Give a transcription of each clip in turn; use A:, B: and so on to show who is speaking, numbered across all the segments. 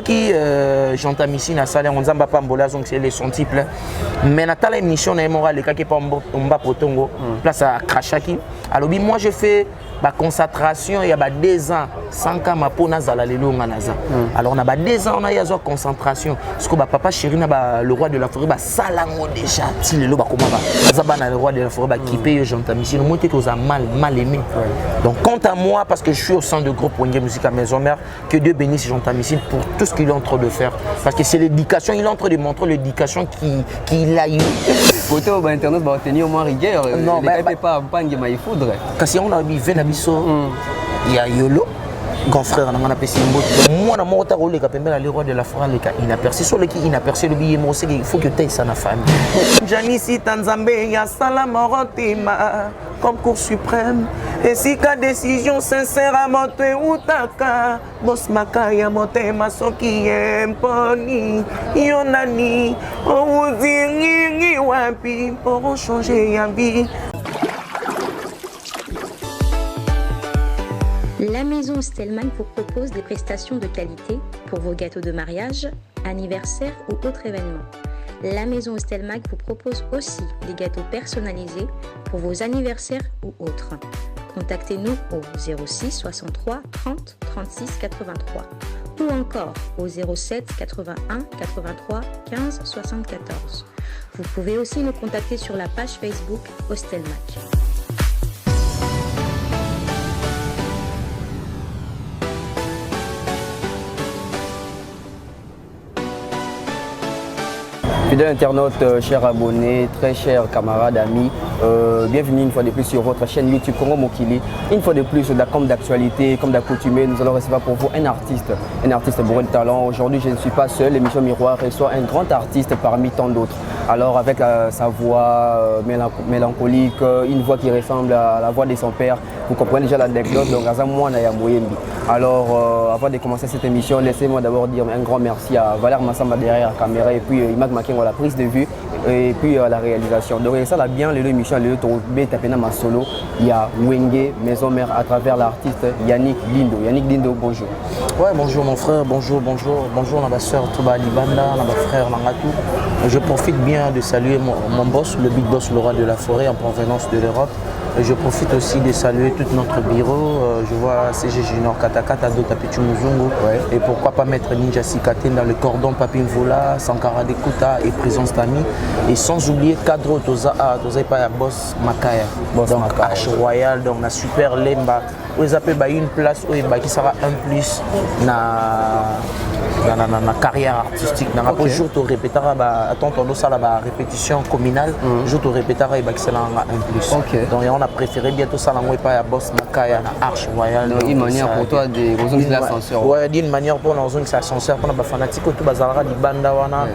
A: qui j'entends ici na salle on zamba pambola donc c'est les son type là mais na tala émission na moral ka qui pas mba potongo place à Krachaki alors moi je fais ba concentration il y a ba 2 ans sans kama pona zala lelo nganaza alors on a ba 2 ans on a yazo concentration parce que ba papa chéri na ba le roi de la forêt ba salango déjà ti lelo ba comment ba zabana le roi de la forêt ba kipe j'entends ici moi que aux a mal aimé donc quant à moi parce que je suis au sein de groupe Wenge Musique à Maison Mère que Dieu bénisse j'entends ici pour tout ce qu'il est en train de faire parce que c'est l'éducation il est en train de montrer l'éducation qu'il a eu
B: côté au internet va tenir au moins rigueur non pas ngema il faudrait
A: kasi on a vu biso il y a Yolo grand frère on a appelé moi na mota role ka pembela le roi de la forêt le ka inaperçu sur le qui inaperçu le billet moi c'est il faut que tu aies ça na famille Janisi Tanzambe ya salama rotima comme cour suprême et si ka décision sincère à monter utaka boss makaya monter maso qui imponi yonani on uzingi wapi pour changer ya vie.
C: La maison Stelmach vous propose des prestations de qualité pour vos gâteaux de mariage, anniversaire ou autres événements. La maison Stelmach vous propose aussi des gâteaux personnalisés pour vos anniversaires ou autres. Contactez-nous au 06 63 30 36 83 ou encore au 07 81 83 15 74. Vous pouvez aussi nous contacter sur la page Facebook Stelmach.
B: Fidèles internautes, chers abonnés, très chers camarades, amis, bienvenue une fois de plus sur votre chaîne YouTube Congo Mokili. Une fois de plus, comme d'actualité, comme d'accoutumé, nous allons recevoir pour vous un artiste bourré de talent. Aujourd'hui, je ne suis pas seul, l'émission Miroir reçoit un grand artiste parmi tant d'autres. Alors avec sa voix mélancolique, une voix qui ressemble à la voix de son père, vous comprenez déjà l'anecdote, donc alors avant de commencer cette émission, laissez-moi d'abord dire un grand merci à Valère Massamba derrière la caméra et puis Imag Makengo à la prise de vue et puis à la réalisation. Donc ça là bien l'émission, le solo, il y a Wenge Maison Mère à travers l'artiste Yannick Dindo. Yannick Dindo, bonjour.
A: Ouais, bonjour mon frère, bonjour ma soeur Touba Libanda, ma frère Mangatou. Je profite bien de saluer mon boss, le big boss, le roi de la forêt en provenance de l'Europe. Je profite aussi de saluer tout notre bureau. Je vois CG Junior Katakata, Dota Pichu Muzungu. Et pourquoi pas mettre Ninja Sikate dans le cordon Papin Vola, Sankara Dekuta et Présence Tami. Et sans oublier Cadro Toza Paya Boss Makaya. Donc H Royal, donc la super Lemba. Où ils appellent une place où qui sera un plus dans la carrière artistique. Dans le jour tu répéteras, attends, la répétition communale, je te répéterai que c'est un plus. Donc on a préféré bientôt ça à Boss Makaya, à Arche Royale.
B: Donc une manière pour toi de l'ascenseur.
A: Ouais, d'une manière pour nous c'est ascenseur pour les fanatiques tout bazara di banda wana.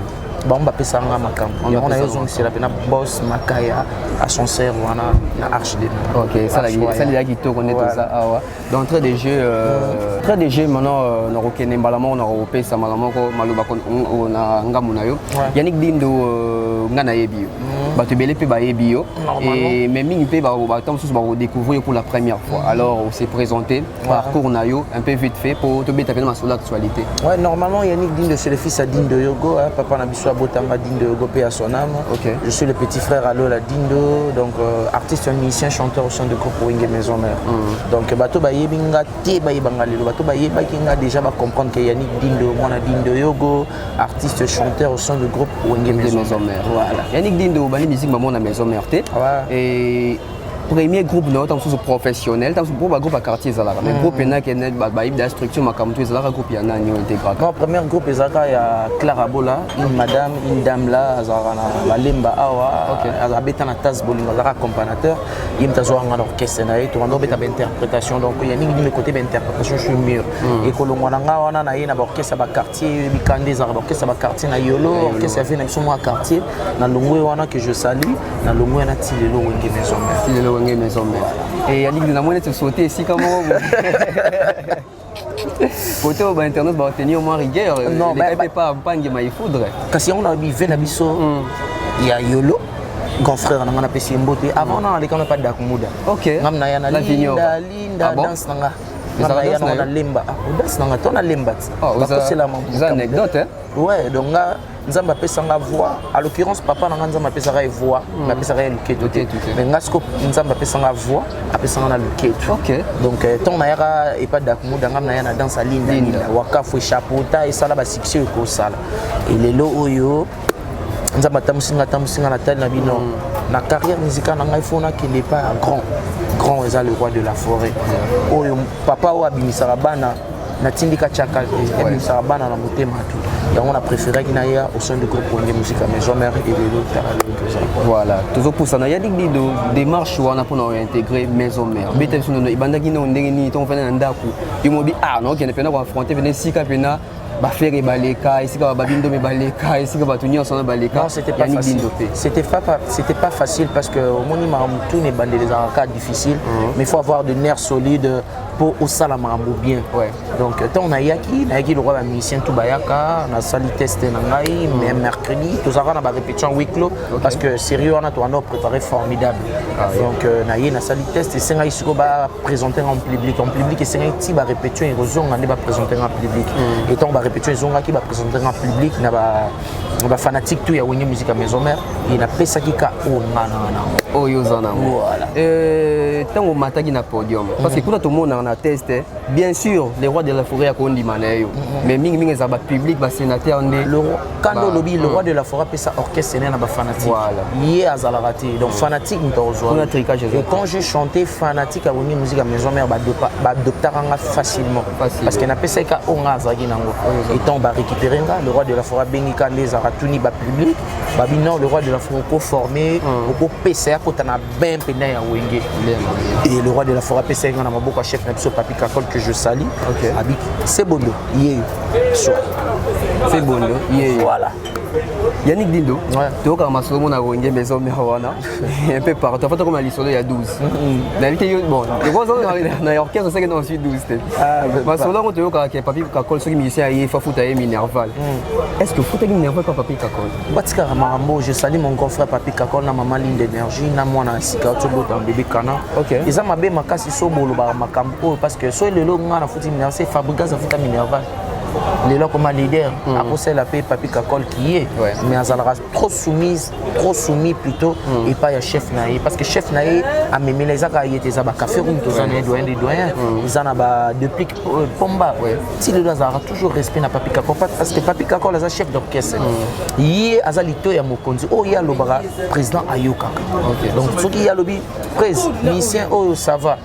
A: Bon on va passer en makam. On a besoin c'est la peine Boss Makaya ascenseur wana na Arche de.
B: OK, ça là qui te connaît tout ça. D'entrée des jeux maintenant on a reconnu malama on a repé ça malama ko maluba ko na ngamuna yo. Yannick Dindo ngana yebi. Ba te belé pe ba yebi yo et même mingi pe ba temps sous ba découvrir pour la première fois. Alors on s'est présenté parcours na yo un peu vite fait pour te bêta sur l'actualité. Ouais,
A: normalement Yannick Dindo c'est le fils à Dindo Yogo, papa na biso Botanga Dindo Yogo paix à son âme. Je suis le petit frère à Lola Dindo, donc artiste, musicien, chanteur au sein de groupe Wenge Maison Mère. Donc bato ba yebinga te ba yebanga lelo bato ba yeba kinga déjà ba comprendre que Yannick Dindo mwana Dindo Yogo, artiste chanteur au sein du groupe Wenge Maison Mère.
B: Voilà. Yannick Dindo bali musique maman na Maison Mère et premier groupe dans sous professionnel dans pour groupe à quartier zala mais groupe ena qui est ba structure makamtu zala groupe yana ni intégral.
A: Mon premier groupe ezaka ya Clara Bola, une dame là azara na balemba awa azabeta na tas bolingo azara accompagnateur imtazo nga orchestre na eto ndo beta interprétation donc il y a ni côté d'interprétation je suis mieux et kolongwa na nga wana na yena ba orchestre ba quartier bikande zara ba orchestre ba quartier na yolo orchestre ya fena biso moi quartier na longwe wana que je salue na longwe na tilelo Wenge Maison Mère.
B: Maison Mère. Et Yannick Dindo moi tu sauter ici comment côté au internet va tenir au moins rigueur non pas ngema il faudrait
A: kasi on a vu na biso il y a Yolo grand frère on a appelé Mbote avant on a pas d'akumuda
B: OK
A: ngamna yana Linda danse nanga on a lemba. Audace nanga ton a lemba.
B: C'est une anecdote hein.
A: Ouais, donc nzamba pesanga voix. À l'occurrence papa nanga nzamba pesanga voix, na pesanga luketo. Mais ngasko nzamba pesanga voix, apesanga na luketo. OK. Donc ton na yaka et pas dakumu danga na yana danse à ligne. Waka fo chapeauta et sala ba succès ko sala. Et lelo oyo nzamba tamusinga na telle na bino. La carrière musicale il faut qu'il n'est pas grand est le roi de la forêt. Oh papa ou abimisara bana natindika chaka abimisara bana na motema tout. Donc on a préféré qu'il n'aille au sein du groupe pour une musique à maison mère et le
B: voilà toujours pour ça il y a des démarches où on a pour intégrer maison mère. Bete suno ibandaki no ndengeni ton fena ndaku. Imobi non qui ne peut pas affronter venir si kapena ba faire baleka ici ka ba bindo me baleka ici ka ba tunyo sona baleka.
A: C'était pas facile parce que au monima tout n'est bandé les arcades difficiles mais il faut avoir des nerfs solides pour au salamambo bien. Donc tant on a yaki le roi musicien tout bayaka on a sali testé nangai mais mercredi tout ça on a ba répétition week clos parce que sérieux on a tout préparé formidable. Donc na sali test et c'est ngai siko ba présenter en public et c'est ngai ti ba répétition et raison on ba présenter en public et tant ba répétition ils ont qui va présenter en public na ba fanatique tout ya wini musique à maison mère et na pesa ki ka
B: oh yozana voilà tant on mataki na podium parce que quand tout le monde en a testé bien sûr les rois de la forêt a kondi manayo mais mingi za ba public ba sénateur ndé
A: le roi de la forêt pesa orchestre na ba fanatique voilà yé azala raté donc fanatique ntozo et quand j'ai chanté fanatique à wini musique à maison mère ba adoptaranga facilement parce que na pesa ka onga zaki nango et tant ba récupérer le roi de la forêt bengi kandé Tuni ba public babino le roi de la forêt pour former pour PCA pour tana ben pena ya wenge et le roi de la forêt PCA na maboko chef na biso Papi Kakol que je salue abi c'est bondo yé
B: c'est bondo yé
A: voilà
B: Yannick Dindo, tu as commencé à Wenge maison Merwana, un peu partout. Tu as comme à l'issue il y a 12. Bon, je vois ça dans l'orchestre, c'est que dans le sud 12. Mais selon tu as que Papi Kakol, ceux qui musiciens, il faut foutre à Minerval. Est-ce que foutre à Minerval par Papi Kakol?
A: Batika Marambo, je salue mon confrère Papi Kakol, na maman ligne d'énergie, na moi na sika tout dans bébé Kana. Ils ont ma bé ma casse so bolo ba makampo parce que soit le logo na foutre Minerval, c'est Fabrica ça foutre Minerval. Les lois comme leader, après c'est la paix Papi Kakol qui est, mais Azalra trop soumis plutôt, et pas le chef Naï, parce que chef Naï a même les agas, il était à café room, tous les doyens, ils en ont depuis Pomba. Si le Azalra toujours respect na Papi Kakol, parce que Papi Kakol est un chef d'orchestre. Il est Azalito et Mokonzi, oh il y a le président Ayoka. Donc ce qui y a le président, musicien, oh ça va.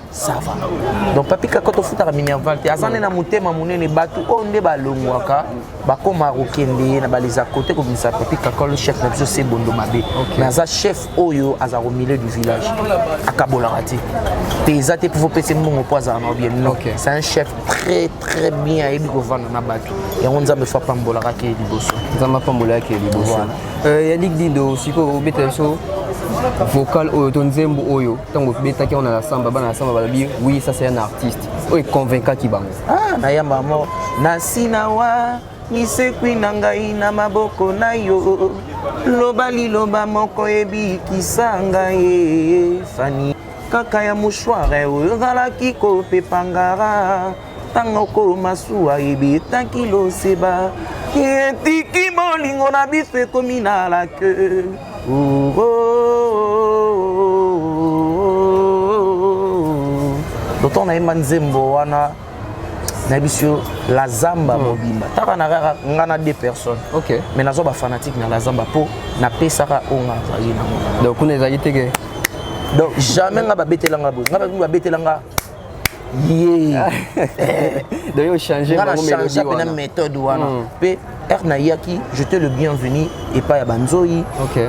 A: Donc Papi Kakol te fout à la Minerval, Azane na monté ma monnaie les bateaux, oh on débat longwaka bako marokende na baliza côté comme ça Papi Kakol chef na biso c'est bondo mabe mais aza chef oyo aza au milieu du village akabola rati pezate pour passer mon poids à bien non c'est un chef très bien et go vendre na bato et on nzambe fa pambola raki liboso
B: nzamba pambola ki liboso Yannick Dindo siko betelso vocal oyo tonzembo oyo tango betaki on a la samba bana samba balabi oui ça c'est un artiste oyo convaincant ki bango
A: na yamba mo nasina wa nisekwi na ngai na maboko na yo loba liloba moko ebikisa ngai fani kaka ya mouchoire oyo ezalaki kopepangara ntango komasuwa ebetaki loseba etiki bolingo na biso ekomi na lake doto nayemba nzembo wana Nabisio la zamba mobimba. Taka na ngana 2 personnes. Mais nazo ba fanatique na la zamba po na pesaka onga zali na mo.
B: Donc on ezali teke.
A: Donc jamais nga ba betelanga bo. Nga ba betelanga. Yeah.
B: D'ailleurs changer
A: ma méthode wana. Pe na yaki, je te le bienvenu et pas Banzoi,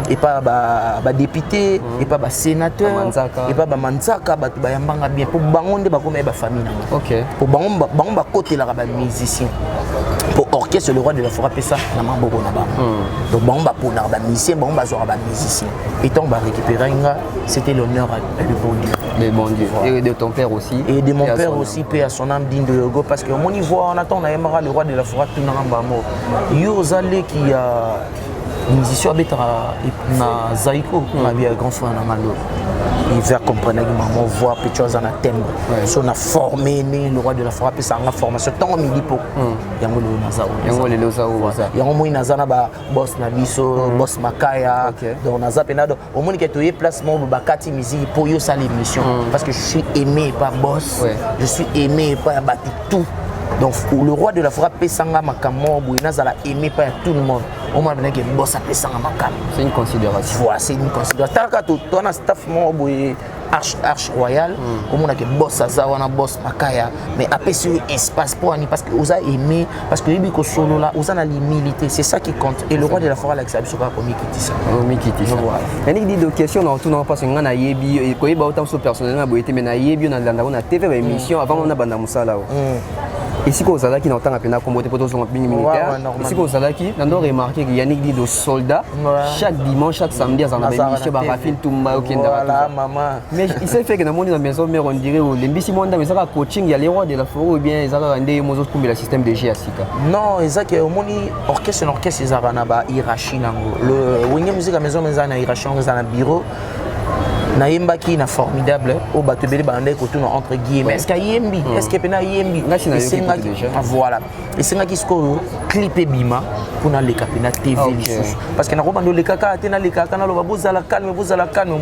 A: et pas ba député, et pas ba sénateur, et pas ba manzaka, ba yambanga bien pour bangonde ba comme ba famille na. Pour bangon ba côté la ba musicien. Pour orchestre le roi de la forêt ça na maboko na ba. Donc bangon ba pour na ba musicien, bangon ba zora ba musicien. Et tant ba récupérer nga, c'était l'honneur du bon Dieu.
B: Le bon Dieu. Et de ton père aussi.
A: Et de mon père aussi, paix à son âme digne de Yogo parce que mon niveau on attend on a le roi de la forêt tout na mort. Yozale qui a musicien abetaka na Zaiko ma bien grand frère na malo il va comprendre que maman voit quelque chose en thème so na formé le roi de la forêt ça en formation tant midi pour yango le nazao yango moi nazana ba boss na biso boss makaya donc naza penado au monde que tu es placement ba kati musique pour yo ça l'émission parce que je suis aimé par boss je suis aimé par bati tout. Donc le roi de la forêt pesanga makamo nazala aimé par tout le monde. On m'a dit que boss a pesanga makam. C'est une considération. Voilà, c'est une considération. Tant que tu as un staff mo arche royale, comme on a que boss aza wana boss makaya, mais après ce espace pour ani parce que vous avez aimé parce que lui ko solo là, vous avez l'humilité, c'est ça qui compte. Et le roi de la forêt avec ça biso pas comme qui ça.
B: Voilà. Yannick dit de question dans tout non parce que ngana yebi et ko yeba autant so personnellement boité mais na yebi na landa na TV émission avant on a banda musala. Ici qu'on a qui n'entend pas combattre pour tous les militaires. Ici qu'on a qui n'ont remarqué que Yannick dit de soldats chaque dimanche, chaque samedi, ils en avaient mis Barafil Toumba au Kenda. Mais il s'est fait que dans la maison mère on dirait les bisimons mais ça coaching il y a les rois de la forêt ou bien ils ont rendu mozos comme le système de GASICA.
A: Non, ils ont que au moni orchestre ils ont na hiérarchie nango. Le wenge musique à maison mais ils ont hiérarchie ils ont bureau. Naïmba qui est formidable au bateau belé bandé côté entre guillemets est-ce qu'il y a yembi est-ce qu'il y a yembi voilà et c'est là qui se clipé bima pour na les capina TV parce que na ko bando le kaka tena le kaka na lo bozala calme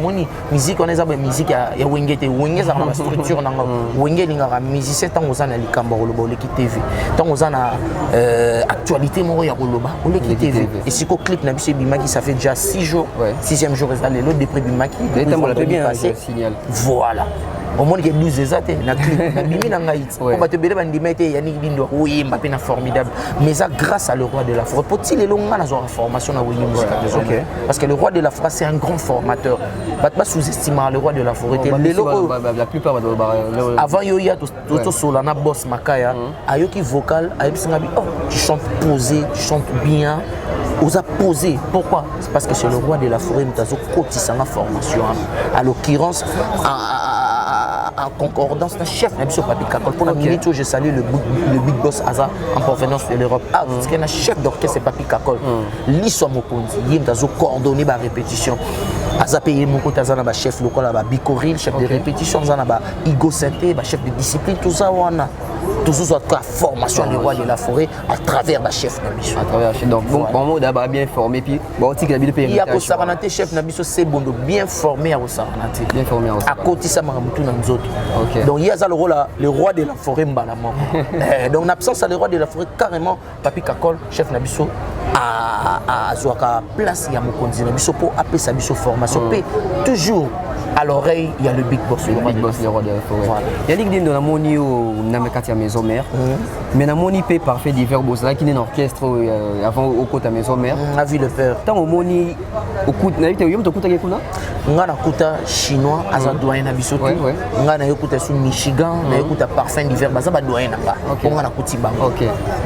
A: moni musique on est avec musique ya wenge te wenge za na structure na wenge linga musicien tant aux ana likambo lo ba le ki TV tant aux ana actualité mo ya koloba o le ki TV et si ko clip na biso bima qui ça fait déjà 6 jours 6e jour ça le lot depuis bima qui bien signal. Voilà. Au moins il y a 12 exacts na clip na bimi na ngai on va te bele bandimete Yannick Bindo oui Mbappé na formidable mais ça grâce à le roi de la forêt faut-il les longa na formation na wini musique parce que le roi de la forêt c'est un grand formateur pas sous-estimer le roi de la forêt
B: la plupart
A: avant yo ya to solana boss makaya ayoki vocal ayebsinga bi oh tu chantes posé tu chantes bien on a posé. Pourquoi? C'est parce que c'est le roi de la forêt, nous avons cotisé la formation. À l'occurrence, en concordance, le chef de Papi Kakol. Pour la minute où je salue le big boss Aza en provenance de l'Europe. Ah, parce qu'il y a un chef d'orchestre, c'est Papi Kakol. L'histoire Mokonzi, il a coordonné la répétition. Aza payé mon côté, Aza n'a chef local, Bicoril, chef de répétition, Aza n'a Igo Santé, chef de discipline, tout ça, on a. Toujours la formation du roi de la forêt à travers la chef Nabiso.
B: À travers donc bon mot d'abord bien formé puis bon tic la
A: il y a au Saranate chef Nabiso c'est bon bien formé à Saranate.
B: Bien formé à
A: côté ça maramutu dans nous autres. Donc il y a ça le roi de la forêt Mbalama. Donc en absence à le roi de la forêt carrément Papi Kakol chef Nabiso à Zouaka place il y a Mokonzi Nabiso pour appeler sa biso formation toujours à l'oreille il y a le big boss
B: le roi de la forêt. Yannick dit dans la moni au Namekati à maison mère mais na moni paie parfait divers boss là qui est un orchestre avant au côté à maison mère
A: a vu le père
B: tant au moni au coup na yite yom to kuta kuna
A: ngana kuta chinois aza doyen na biso ngana yokuta su Michigan na yokuta parfum divers baza ba doyen na ba ngana kuti bango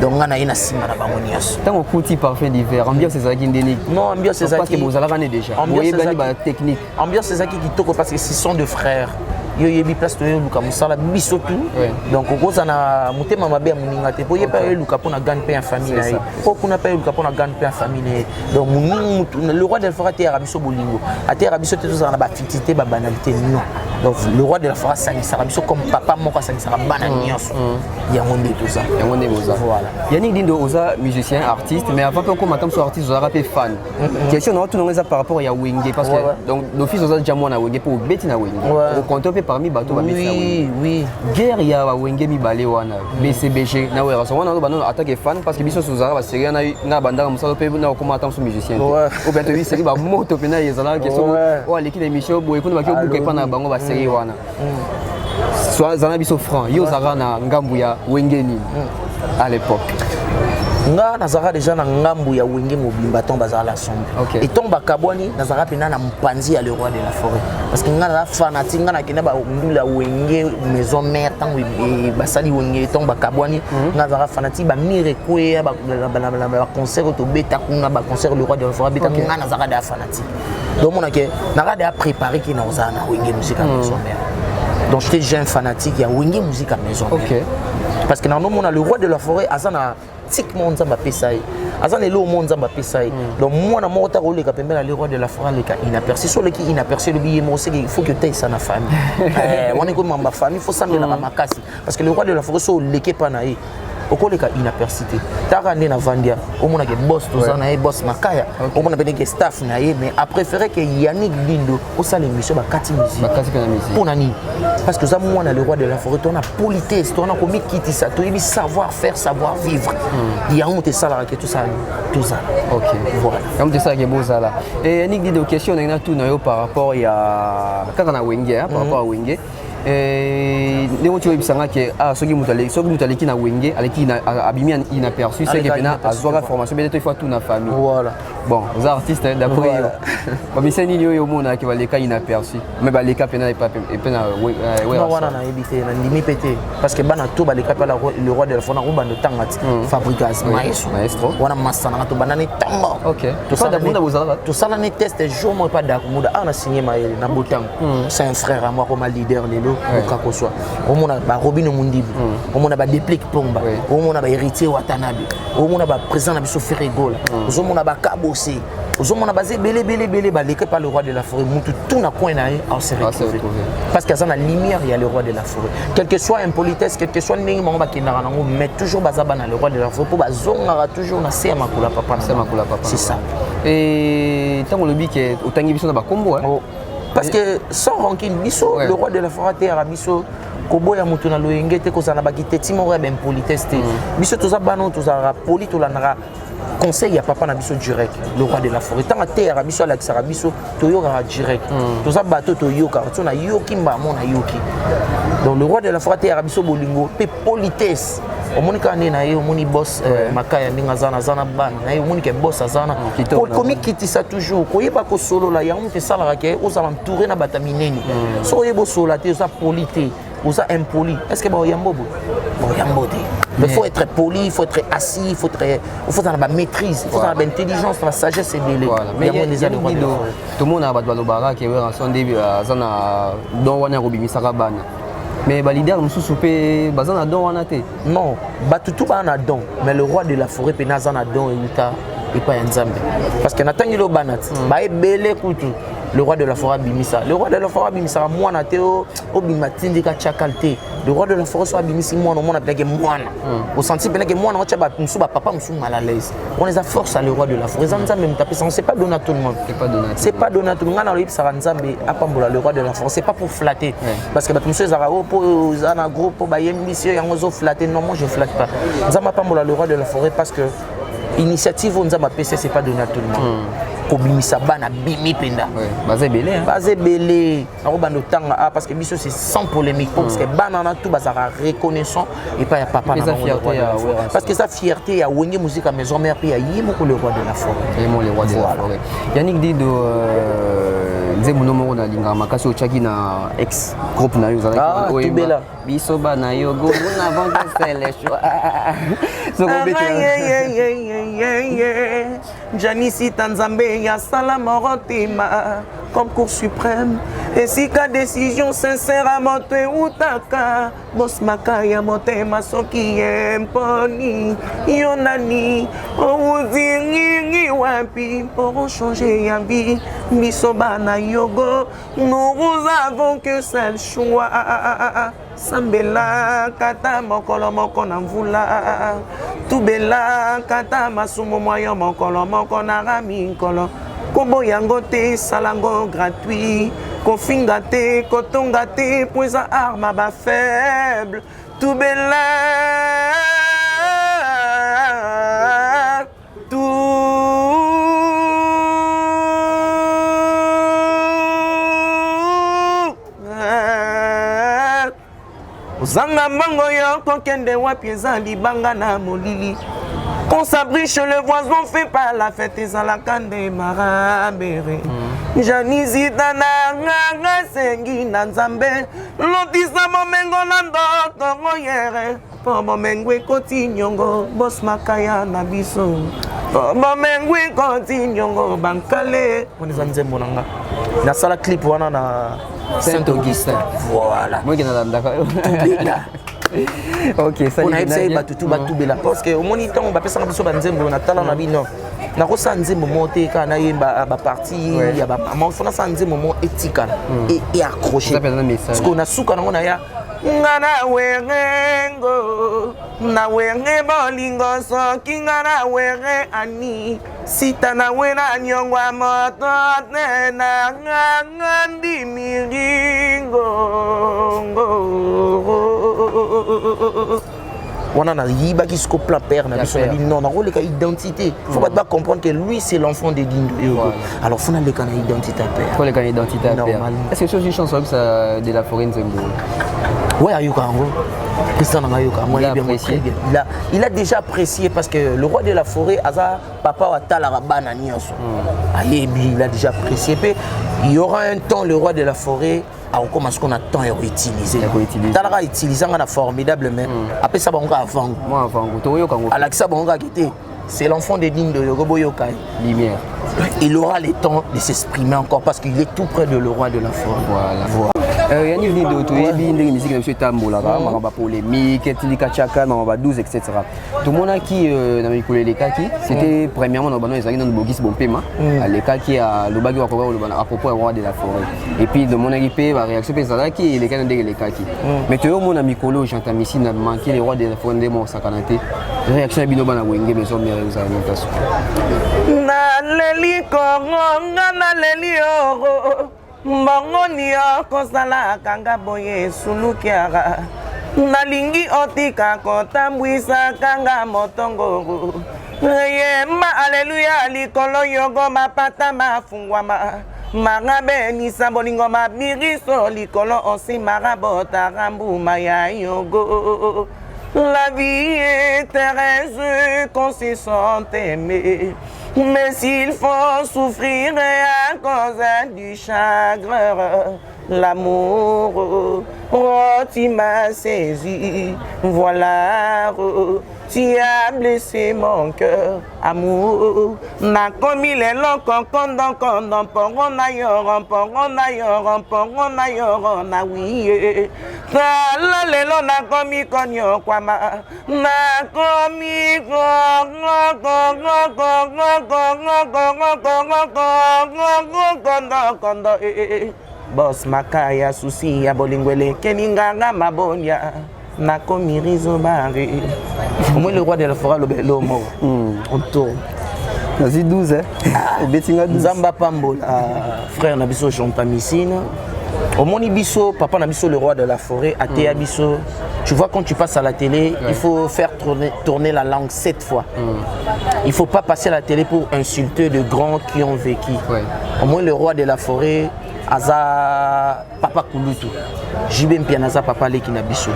A: donc ngana ina sima na bango niaso
B: tant au kuti parfum divers ambiance c'est ça qui ndeni
A: non ambiance c'est ça
B: parce que vous allez gagner déjà ambiance c'est ça technique
A: ambiance c'est ça qui toko parce que ce sont deux frères yo yebi place to luka musala biso tout donc okoza na mutema mabe muninga te po yepa luka pona gagne pe en famille na po kuna pe luka pona gagne pe en famille donc le roi de la forêt a biso bolingo a biso te tous na ba fitité ba banalité non donc le roi de la forêt ça sera biso comme papa moko ça sera bananios ya ngombe tout ça
B: ya ngombe boza voilà Yannick Dindo oza musicien artiste mais avant que comme attendre sur artiste oza rapé fan question non tout non par rapport à Wenge parce que donc l'office oza déjà moi na Wenge pour beti na Wenge au compte parmi bateau ba
A: oui
B: guerre ya wa Wenge mibale wana BCBG na wera so wana bano attaque fan parce que biso sozara ba série na banda musalo pe na comment attendre sur musicien ou bien tu série ba moto pe na yezala question o l'équipe d'émission boy kuna ba ki buke pa na bango ba série wana soit zana biso franc yo zara na ngambu ya Wenge ni à l'époque
A: nga nazara déjà na ngambu ya Wenge mobimba ton bazala sombe et ton bakabwani nazara pena na mpanzi ya le roi de la forêt parce que nga na fanatique nga na kena ba ngula Wenge maison mère tant basali Wenge ton bakabwani nazara fanatique ba mirekwe ba concert to beta kuna ba concert le roi de la forêt beta nga nazara da fanatique donc on a que nazara a préparé qui na ozana Wenge musique à maison mère donc j'étais jeune fanatique ya Wenge musique à maison mère parce que dans nous on a le roi de la forêt azana génétiquement nzamba pesa ye aza lelo mo nzamba pesa ye donc mwana moko ta koleka pembeni le roi de la forêt leka inaperçu so leki inaperçu le billet mo c'est qu'il faut que tu ça na famille on est comme ma famille faut sambela makasi parce que le roi de la forêt so leke pa na ye okoleka inapercité taka nde na vandia omona ke boss toza na ye boss makaya omona bene ke staff na ye mais a préféré que Yannick Lindo osala émission bakati musique pour nani parce que ça moi le roi de la forêt on a politesse on a komi kiti ça to yebi savoir faire savoir vivre il y a honte ça là que tout ça
B: OK voilà comme ça que beau ça là et Yannick Lindo question na tout na yo par rapport ya kaka na wenge par rapport à wenge ndenge ti oyebisanga ke soki moto aleki na wenge aleki abimi inaperçu c'est que pena azwaka formation peut-être il faut tout na famille
A: voilà
B: bon aux artistes d'après yo bamisa nini oyo omona ke baleka inaperçu mais baleka pena epena
A: wana na yebite na ndimi pété parce que bana to baleka pa le roi de la fona robando tangati fabricas maestro wana masana to banane tango
B: OK
A: tout ça na test jour moi pas d'accord muda ana signé maele na botang c'est un frère à moi comme leader lelo kako soit omona ba Robino Mundibu omona ba déplique Pomba omona ba héritier Watanabe omona ba président na biso Ferregola omona ba Kabosé omona ba belé ba leke par le roi de la forêt mutu tout na coin na en se retrouver parce que ça na lumière il y a le roi de la forêt quel que soit impolitesse quel que soit ndenge mongo ba kendara nango mais toujours bazaba na le roi de la forêt pour bazonga toujours na se makula papa c'est ça
B: et tant le bique otangi biso na ba kombo
A: parce que sans rancune biso le roi de la forêt à biso koboya mutu na loyenge te kozana bakite timo ya ben politesse te biso toza bano toza poli to lanara conseil ya papa na biso direct le roi de la forêt tant terre biso la xara biso to yoka direct toza bato to yoka to na yoki mba mona yoki donc le roi de la forêt terre biso bolingo pe politesse omoni kande na ye omoni boss makaya ndinga zana ban na ye omoni ke boss azana ko komi kitisa toujours ko yeba ko solo la ya on te sala ke oza entouré na batamineni so yebo solo te oza polité oza impoli est-ce que ba oyambo bo oyambo te mais il faut être poli, il faut être assis, il faut avoir la maîtrise, il faut avoir l'intelligence, la sagesse et délai.
B: Mais il y a des gens tout le monde a battu le barak qui est son début à Zana dans Wana Robimi Sarabana. Mais les leaders nous soupé bazana don wanate.
A: Non, batutu ba na don, mais le roi de la forêt pe nazana don et pas Nzambe. Parce que natangi lo banat, ba ebele kutu. Le roi de la forêt bimisa. Le roi de la forêt bimisa moi na teo obima tindika chakalte. Le roi de la forêt soit bimisi moi on appelle que moi. Au senti bien que moi on tcha ba musuba papa musu mal à l'aise. On les a force à le roi de la forêt. Nzambe même taper ça, c'est pas donné à tout le monde. C'est pas donné à tout le monde. On a le ça Nzambe apambola le roi de la forêt. C'est pas pour flatter parce que ba musu za pour za groupe pour ba yembisi yango zo flatter. Non, moi je flatte pas. Nzambe apambola le roi de la forêt parce que initiative Nzambe PC c'est pas donné à tout le monde. Kobimisa bana bimi penda
B: bazé belé
A: parce que biso c'est sans polémique parce que bana na tout bazara reconnaissant et pas ya papa na parce que sa fierté ya wenge musique à maison mère puis ya yimo le roi de la forêt
B: le roi de la forêt Yannick Dido nzembo nomo na linga makasi ochaki na ex groupe na yo zala
A: oyeba
B: biso bana yo go na avant que c'est les choix so
A: Janisi Tanzambe ya salama rotima comme cour suprême et si ka décision sincère à monter utaka boss makaya motema soki emponi yonani ouzingi wapi pour changer ya vie biso bana yogo nous avons que seul choix Sambela kata mokolo moko na mvula tubela kata masumo moyo mokolo moko na rami nkolo kobo yango te salango gratuit kofinga te kotonga te poisa arma ba faible tubela Zanga mango yo kokende wapi eza libanga na molili. Qu'on s'abrite chez le voisin fait pas la fête ezala kande marabere. Janizita na nganga sengi na nzambe. Lotisa momengo na ndoto ngoyere. Po momengwe koti nyongo boss makaya na biso. Po momengwe koti nyongo bankale. Oneza nzembo nanga. Na sala clip wana na Saint-Augustin. Voilà.
B: Moi qui n'ai pas d'accord. Ok, ça
A: on a essayé batutu batubela parce que au moniteur on va pesa biso banzembo na tala na bino na ko sa nzembo moté kana yemba ba parti ya ba mama fona sa nzembo mo etika et accroché parce qu'on a souka na ya ngana wengo na wenge bolingo so kingana wenge ani sita na wena nyongwa moto na ngandi miringo on a yiba qui se coupe la père na biso na non on a identité faut pas comprendre que lui c'est l'enfant de Dindo alors faut na le kana identité père
B: faut le kana identité père est-ce que c'est une chanson ça de la forêt Nzembo
A: ouais ayuka ngo Christian Nangayuka moi il a déjà apprécié parce que le roi de la forêt aza papa wa talara bana nyonso ayebi il a déjà apprécié puis il y aura un temps le roi de la forêt on commence qu'on a tant à utiliser. Talara utiliser on a formidable mais après ça bon avant.
B: Moi avant to yo kango.
A: Alexa bon quitter. C'est l'enfant de Dindo Yogobo Yokai.
B: Lumière.
A: Il aura le temps de s'exprimer encore parce qu'il est tout près de le roi de la forêt.
B: Voilà. Yani vini de to yebi ndenge musique na biso tambola ka mama polémique tilika chaka mama 12 etc. Tout monde qui na mikolo lekaki c'était premièrement na bano ezaki dans le bogis bon paiement lekaki à lobagi wa ko à propos du roi de la forêt et puis de mon équipe va réaction pesala qui lekaki ndenge lekaki mais to yo mona mikolo j'entends ici na manqué le roi de la forêt ndemo sakanate réaction bino bana wenge mais so mere za notation
A: na leli konga na leli oro mbongoni okosala kanga boye sulukiara nalingi otika kotambwisa kanga motongo yemba aleluya likolo yogo mapata mafungwama magabenisa bolingo mabiriso likolo osi marabota rambuma ya yogo la vie est Thérèse consistante aimée. Mais s'il faut souffrir à cause du chagrin, l'amour, oh, tu m'as saisi, voilà, oh, tu as blessé mon cœur, amour. N'a commis les locaux, condon, poron ayor, na oui. La lelo na commis konyo kwama, na commis kondo boss makaya susi ya bolingwele keninganga mabonya na komirizo bari au moins le roi de la forêt le mot on tourne
B: vas-y 12 betinga 12
A: Zamba Pambola frère na biso Jonta Missine au moni biso papa na biso le roi de la forêt atea biso. Tu vois, quand tu passes à la télé, il faut faire tourner la langue 7 fois. Il ne faut pas passer à la télé pour insulter de grands qui ont vécu. Au moins, le roi de la forêt, Aza Papa Kulutu. Jibem Pianaza Papa Lekinabiso.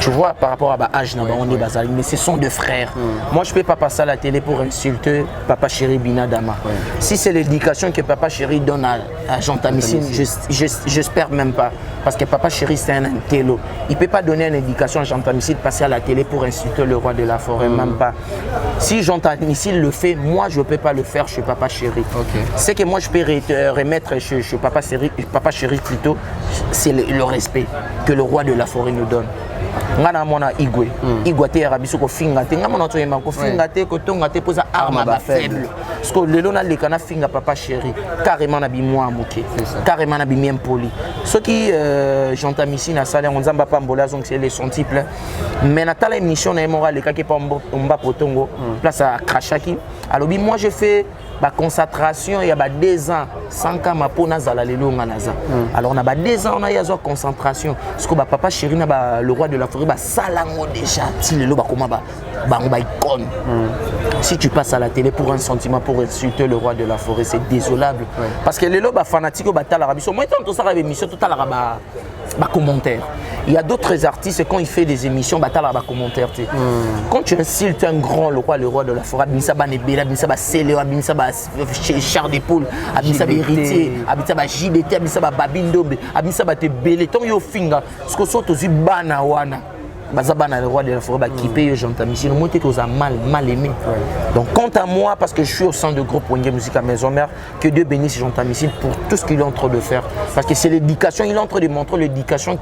A: Tu vois, par rapport à l'âge, on est basali, mais ce sont deux frères. Moi, je ne peux pas passer à la télé pour insulter Papa Chéri Binadama. Si c'est l'éducation que Papa Chéri donne à Jonta Missine, j'espère même pas. Parce que Papa Chéri, c'est un intello. Il ne peut pas donner une éducation à Jonta Missine, passer à la télé pour insulter le roi de la forêt, même pas. Si Jonta Missine le fait, moi, je ne peux pas le faire chez Papa Chéri. C'est que moi, je peux remettre chez Papa Chéri plutôt, c'est le respect que le roi de la forêt nous donne. Ngana mona igwe igwate ya rabiso ko finga te ngamona to yema ko finga te ko tonga te poza arma ba faible parce que lelo na le kana finga Papa Chéri carrément na bimwa moké carrément na bimiem poli ce qui Jonta Missine na sala nzamba pambola donc c'est les son type mais na tala émission na moral ka ke pa mba potongo place à Krachaki alors moi je fais ba concentration il y a 2 ans sans kama pona zala lelo nganaza alors on a 2 ans on a yazo concentration parce que Papa Chéri na le roi de la forêt ba salango déjà ti lelo ba koma ba icône. Si tu passes à la télé pour un sentiment pour insulter le roi de la forêt c'est désolable parce que lelo ba fanatique ba tala rabiso moi tant ça rave émission tout à la ba commentaire. Il y a d'autres artistes quand il fait des émissions batala ba commentaire quand tu insultes un grand le roi de la forêt binisa ba nebela binisa ba sele binisa ba char d'épaule binisa ba héritier binisa ba JDT binisa ba babindombe binisa ba te belé ton yo finga ce que sont aussi bana wana bazaba le roi de la forêt, bah qui paye Jean-Tamisine, moi t'es aux mal aimé. Donc quant à moi, parce que je suis au sein de groupe Wenge Musique à Maison Mère, que Dieu bénisse Jean-Tamisine pour tout ce qu'il est en train de faire. Parce que c'est l'éducation, il est en train de montrer l'éducation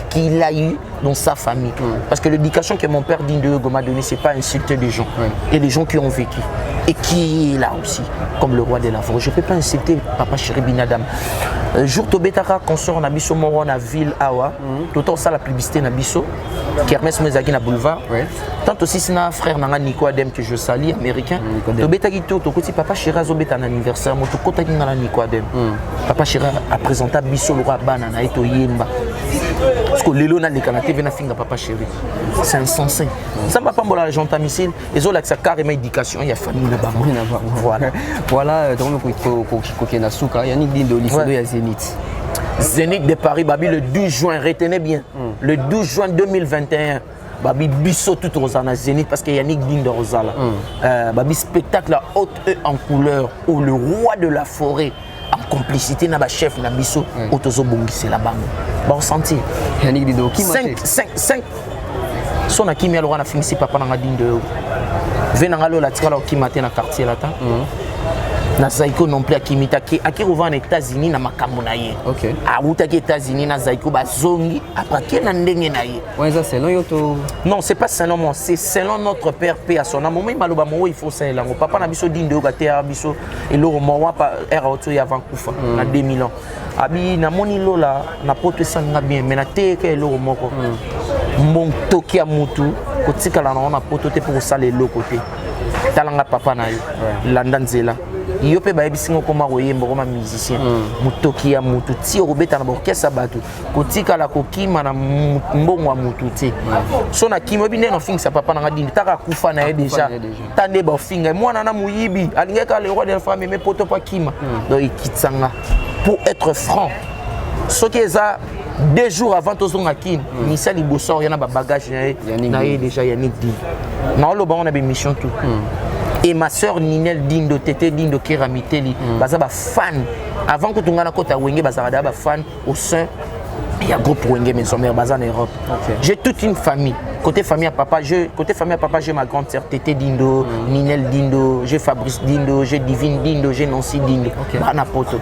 A: qu'il a eu dans sa famille. Parce que l'éducation que mon père Digne de Hugo m'a donnée, c'est pas insulter les gens. Et les gens qui ont vécu. Et qui est là aussi, comme le roi de la forêt. Je ne peux pas insulter Papa Chéri Binadam. Jour Tobetaka, consort na biso moro na ville awa, tout ça la publicité na biso, Kermès Mezaki na boulevard. Tant aussi c'est un frère nanga Nico Adem que je salue, américain. Tobetaki to kuti Papa Chéri azobeta un anniversaire, moto kotaki na Nico Adem. Papa Chéri a présenté biso le roi bana na eto yemba. Parce que lelo na lekana TV na finga Papa Chéri. C'est insensé. Ça m'a pas mbola la Jean-Tamisine, ils ont l'accès carrément éducation, il y a famille na ba.
B: Voilà. Voilà, donc il y a Souka, il y a Nick Dindo, l'histoire de Zénith.
A: Zénith de Paris, Babi, le 12 juin, retenez bien, le 12 juin 2021, Babi Bisso tout Rosana Zénith parce qu'il y a Nick Dindo Rosala. Babi spectacle à haute E en couleur où le roi de la forêt en complicité na ba chef na Bisso Otozo Bongisi la banque. Bon senti.
B: Yannick Dindo qui
A: 5 son a kimi alora na finisi papa na Dindo. Venanga lo la tika la qui matin na quartier là ta. Na Zaiko non plus akimita ki akiruva en États-Unis na makambo na ye.
B: OK.
A: A utaki États-Unis na Zaiko bazongi après ke na ndenge na ye.
B: Ouais ça c'est long yoto.
A: Non, c'est pas selon moi, c'est selon notre père paix à son âme. Moment maloba mo il faut ça lango. Papa na biso Dindo ga te biso et lo mo pa era auto ya Vancouver na 2000 ans. Abi na moni lola na poto sanga bien mais na te ke lo moko. Mon tokia mutu kotika la na poto te pour ça les côté. Talanga papa na yo. Landanzela. Yo pe bayebisingo koma koyemba koma musicien mutoki ya mutu ti obeta na orchestre bato kotika la kokima na mbongo wa mutu te so na kimo bine no finga papa na Dindo taka kufa na ye déjà tande ba finga mwana na muyibi alingeka le roi de la famille mais poto pa kima donc ikitsanga pour être franc ce qui est ça 2 jours avant tozonga kin Michel Liboso yana ba bagage na ye déjà Yannick Dindo na lo ba on a be mission tout. Et ma soeur Ninel Dindo, Tété Dindo, Kéramiteli, baza ba fan. Avant que tu ngana kota Wenge, baza ba fan au sein. Il y a groupe Wenge Maison Mère, baza en Europe. J'ai toute une famille. Côté famille à papa, j'ai ma grande sœur Tété Dindo, Ninel Dindo, j'ai Fabrice Dindo, j'ai Divine Dindo, j'ai Nancy Dindo. Bana poto.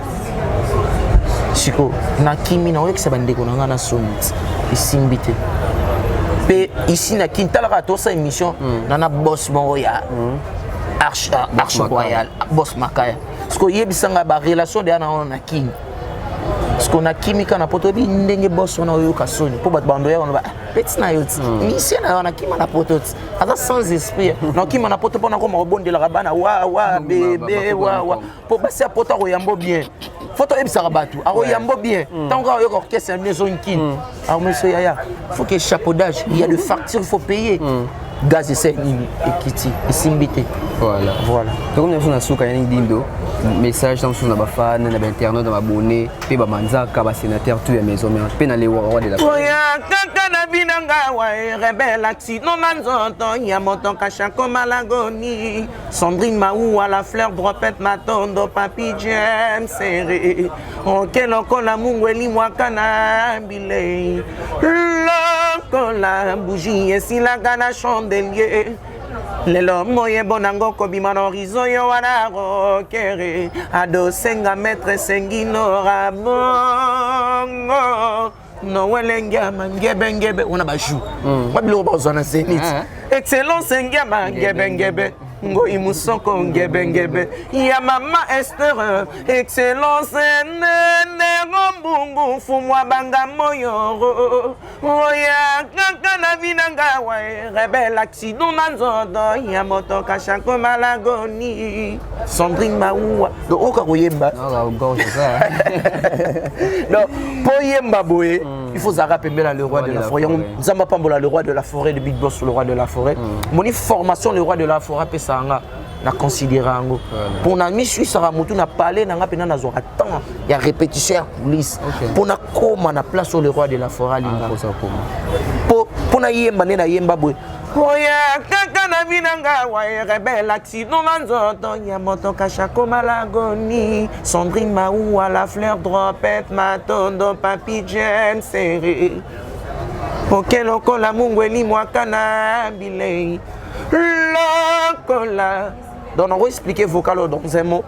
A: Siko, na kimi na wek sebande ko ngana sonit. Isimbité. Pe ici na Kintala to sa émission, nana boss Moroya. Arche royale, boss Makaya. Parce que yebisanga ba relation de ana on a king. Parce qu'on a kimika na poto bi ndenge boss on a yo kasoni. Po bat bando ya on ba petit na yoti. Ici na on a kima na poto. Asa sans esprit. Na kima na poto pona ko mo bonde la rabana wa bébé wa. Po basi a poto ko yambo bien. Photo ebisaka batu. Aro yambo bien. Tant qu'on yo orchestre maison kin. Alors monsieur Yaya, faut que chapeaudage, il y a des factures, il faut payer. Gaz et Ekiti, et Simbité.
B: Voilà. Donc, nous avons un Yannick Dindo, message dans nos fans, nos internautes, nos abonnés, puis Manzaka, les sénateurs, tous les maisons, puis les rois de la
A: France. Rebelle accident, Yamoto Kachako Malagoni, Sandrine Maou à la fleur, dropette Matondo, Papi James serré. Ok, l'oncle la moueli, moi, Canabile. L'oncle la bougie, et si la gana chandelier. Lelo moye bonango kobima na horizon yo wana rokere ado senga maître sengino rabongo no welenga mangebe on a bajou mabilo bazana Zénith excellence ngema ngebe ngo imusoko ngebe ya mama Esther excellence ne ngombungu fumwa banga moyo oya kaka na vinanga wa rebelle accident nanzodo ya moto kashako malagoni Sandrine Maoua do oka koyemba non poyemba boye il faut zara pembela le roi de la forêt nzamba pambola le roi de la forêt de Big Boss le roi de la forêt moni formation le roi de la forêt pesanga na considérer ngo pour na mission sera mutu na parler na ngapena na zo attend il y a répétition police pour na koma na place sur le roi de la forêt pour na yemba na yemba boy oya kaka na vinanga wa rebelle accident nanzoto ya moto kashako malagoni Sandrine Maou à la fleur dropette Matondo Papi James serré Ok lokola mungweli mwakana bilei lokola. Donc on va expliquer vocal dans un mot.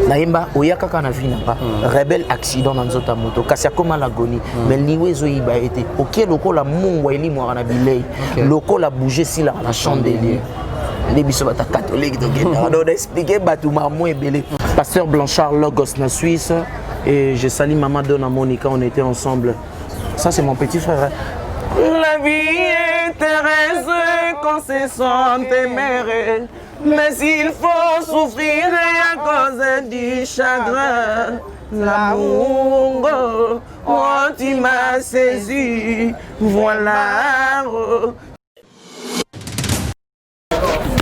A: Naimba oyaka kana vina ba rebel accident dans nzota moto kasi akoma lagoni mais liwe zo iba été ok lokola mungweli mwakana bilei lokola bouger si la chandelier. Les bisous bata catholique donc on a expliqué batu maman ebele. Pasteur Blanchard Logos na Suisse et je salue maman Donna Monica, on était ensemble. Ça c'est mon petit frère. La vie est terrestre quand c'est sans témérer, mais il faut souffrir à cause du chagrin. L'amour, oh, tu m'as saisi, voilà.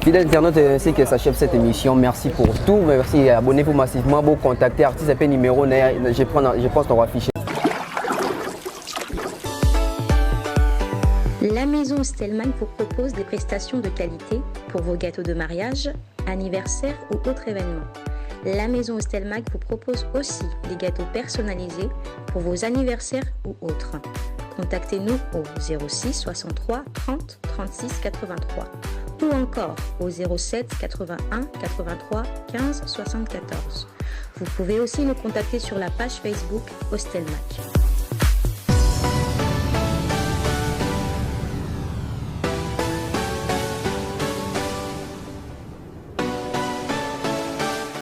B: Fidèles internautes, c'est que s'achève cette émission. Merci pour tout. Merci. Abonnez-vous massivement. Vous contactez artiste et numéro. Je pense qu'on va afficher.
C: La maison Stelmach vous propose des prestations de qualité pour vos gâteaux de mariage, anniversaire ou autres événements. La maison Stelmach vous propose aussi des gâteaux personnalisés pour vos anniversaires ou autres. Contactez-nous au 06 63 30 36 83 ou encore au 07 81 83 15 74. Vous pouvez aussi nous contacter sur la page Facebook Stelmach.